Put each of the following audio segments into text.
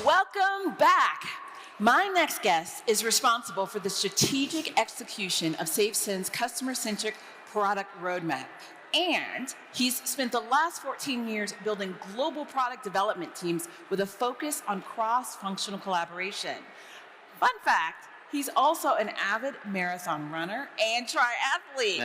Welcome back. My next guest is responsible for the strategic execution of SafeSend's customer-centric product roadmap. And he's spent the last 14 years building global product development teams with a focus on cross-functional collaboration. Fun fact, he's also an avid marathon runner and triathlete.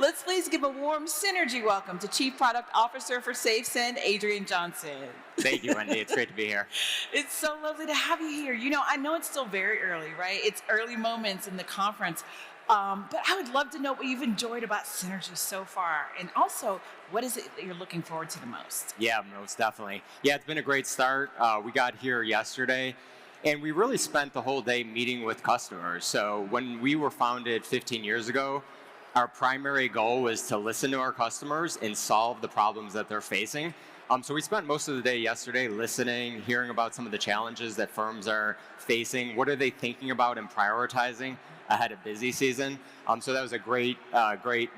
Let's please give a warm synergy welcome to Chief Product Officer for SafeSend, Adrian Johnson. Thank you, Wendy. It's great to be here. It's so lovely to have you here. You know, I know it's still very early, right? It's early moments in the conference. But I would love to know what you've enjoyed about Synergy so far, and also, what is it that you're looking forward to the most? Yeah, most definitely. Yeah, it's been a great start. We got here yesterday, and we really spent the whole day meeting with customers. So when we were founded 15 years ago, our primary goal was to listen to our customers and solve the problems that they're facing. So we spent most of the day yesterday listening, hearing about some of the challenges that firms are facing. What are they thinking about and prioritizing ahead of busy season? So that was a great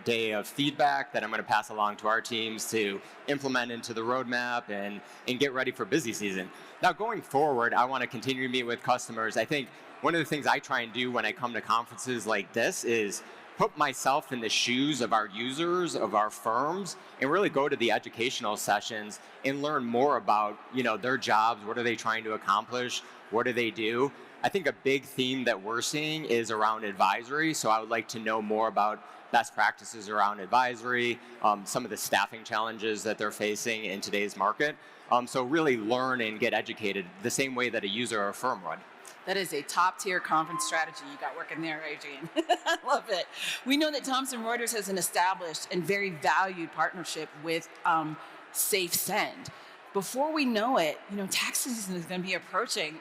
day of feedback that I'm going to pass along to our teams to implement into the roadmap and get ready for busy season. Now going forward, I want to continue to meet with customers. I think one of the things I try and do when I come to conferences like this is put myself in the shoes of our users, of our firms, and really go to the educational sessions and learn more about, their jobs. What are they trying to accomplish? What do they do? I think a big theme that we're seeing is around advisory. So I would like to know more about best practices around advisory, some of the staffing challenges that they're facing in today's market. So really learn and get educated the same way that a user or a firm would. That is a top-tier conference strategy you got working there, Adrian. I love it. We know that Thomson Reuters has an established and very valued partnership with SafeSend. Before we know it, tax season is going to be approaching.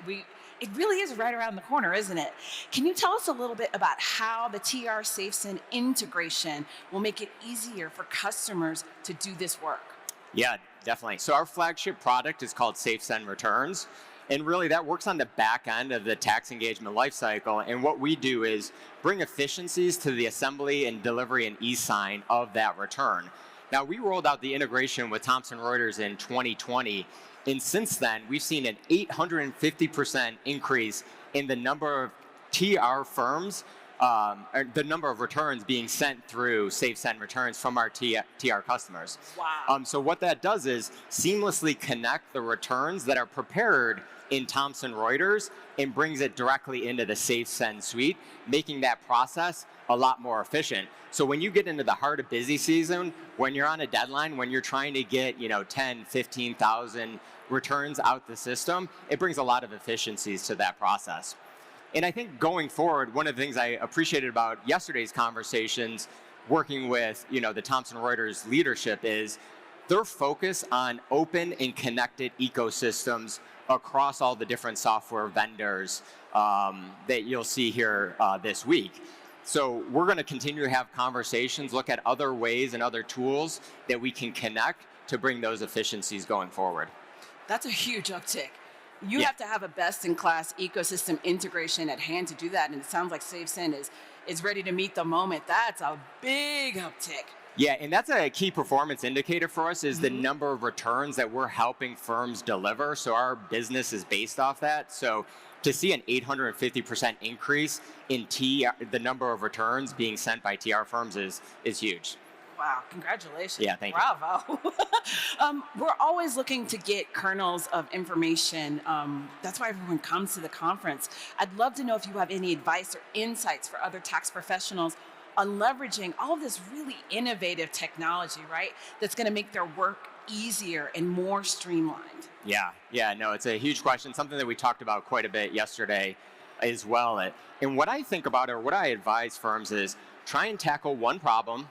It really is right around the corner, isn't it? Can you tell us a little bit about how the TR SafeSend integration will make it easier for customers to do this work? Yeah, definitely. So our flagship product is called SafeSend Returns. And really that works on the back end of the tax engagement lifecycle. And what we do is bring efficiencies to the assembly and delivery and e-sign of that return. Now we rolled out the integration with Thomson Reuters in 2020. And since then, we've seen an 850% increase in the number of TR firms, the number of returns being sent through SafeSend Returns from our TR customers. Wow. So what that does is seamlessly connect the returns that are prepared in Thomson Reuters and brings it directly into the SafeSend Suite, making that process a lot more efficient. So when you get into the heart of busy season, when you're on a deadline, when you're trying to get 10, 15,000 returns out the system, it brings a lot of efficiencies to that process. And I think going forward, one of the things I appreciated about yesterday's conversations working with the Thomson Reuters leadership is their focus on open and connected ecosystems across all the different software vendors that you'll see here this week. So we're going to continue to have conversations, look at other ways and other tools that we can connect to bring those efficiencies going forward. That's a huge uptick. You have to have a best-in-class ecosystem integration at hand to do that, and it sounds like SafeSend is ready to meet the moment. That's a big uptick. Yeah, and that's a key performance indicator for us is the number of returns that we're helping firms deliver. So our business is based off that. So to see an 850% increase in the number of returns being sent by TR firms is huge. Wow, congratulations. Yeah, thank you. Bravo. We're always looking to get kernels of information. That's why everyone comes to the conference. I'd love to know if you have any advice or insights for other tax professionals on leveraging all of this really innovative technology, right? That's going to make their work easier and more streamlined. Yeah, no, it's a huge question, something that we talked about quite a bit yesterday as well. And what I think about or what I advise firms is try and tackle one problem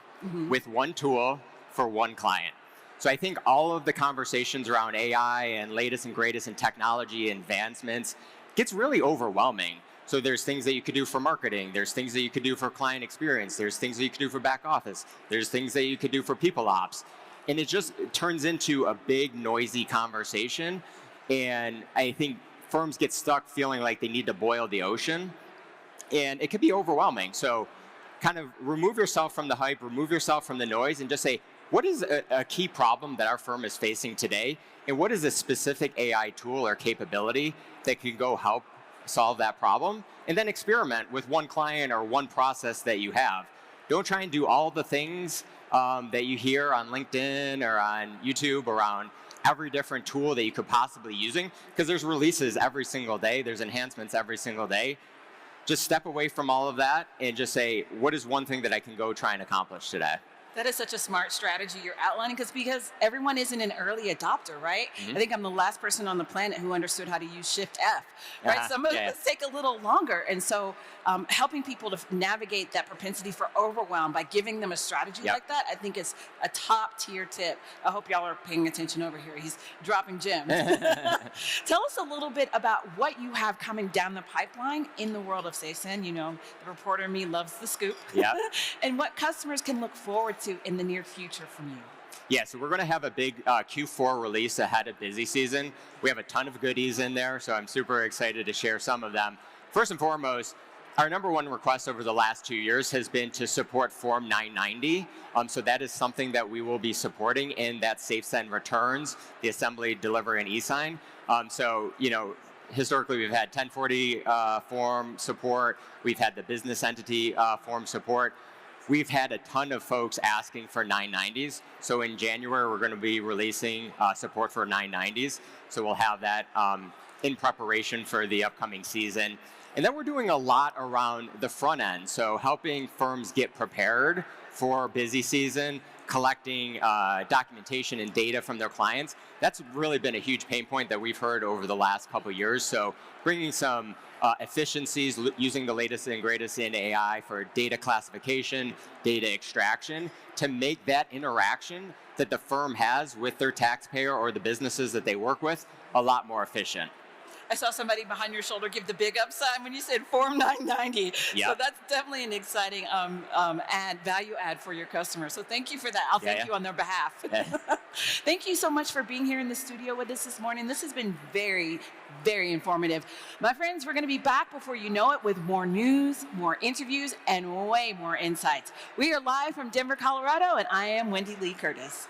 with one tool for one client. So I think all of the conversations around AI and latest and greatest in technology advancements gets really overwhelming. So there's things that you could do for marketing, there's things that you could do for client experience, there's things that you could do for back office, there's things that you could do for people ops. And it just turns into a big noisy conversation. And I think firms get stuck feeling like they need to boil the ocean. And it could be overwhelming. So kind of remove yourself from the hype, remove yourself from the noise, and just say, what is a key problem that our firm is facing today, and what is a specific AI tool or capability that can go help solve that problem, and then experiment with one client or one process that you have. Don't try and do all the things that you hear on LinkedIn or on YouTube around every different tool that you could possibly using, because there's releases every single day, there's enhancements every single day. Just step away from all of that and just say, what is one thing that I can go try and accomplish today? That is such a smart strategy you're outlining, because everyone isn't an early adopter, right? I think I'm the last person on the planet who understood how to use Shift F, right? Some of us take a little longer. And so helping people to navigate that propensity for overwhelm by giving them a strategy like that, I think is a top tier tip. I hope y'all are paying attention over here. He's dropping gems. Tell us a little bit about what you have coming down the pipeline in the world of SafeSend. You know, the reporter in me loves the scoop. And what customers can look forward to in the near future from you. Yeah, so we're going to have a big Q4 release ahead of busy season. We have a ton of goodies in there, so I'm super excited to share some of them. First and foremost, our number one request over the last 2 years has been to support Form 990. So that is something that we will be supporting in that SafeSend Returns, the assembly, delivery, and e-sign. So, you know, historically we've had 1040 form support. We've had the business entity form support. We've had a ton of folks asking for 990s. So in January, we're going to be releasing support for 990s. So we'll have that in preparation for the upcoming season. And then we're doing a lot around the front end. So helping firms get prepared for busy season, collecting documentation and data from their clients. That's really been a huge pain point that we've heard over the last couple of years. So bringing some efficiencies using the latest and greatest in AI for data classification, data extraction, to make that interaction that the firm has with their taxpayer or the businesses that they work with a lot more efficient. I saw somebody behind your shoulder give the big up sign when you said Form 990. So that's definitely an exciting value add for your customers. So thank you for that. I'll thank you on their behalf. Thank you so much for being here in the studio with us this morning. This has been very, very informative. My friends, we're going to be back before you know it with more news, more interviews, and way more insights. We are live from Denver, Colorado, and I am Wendy Lee Curtis.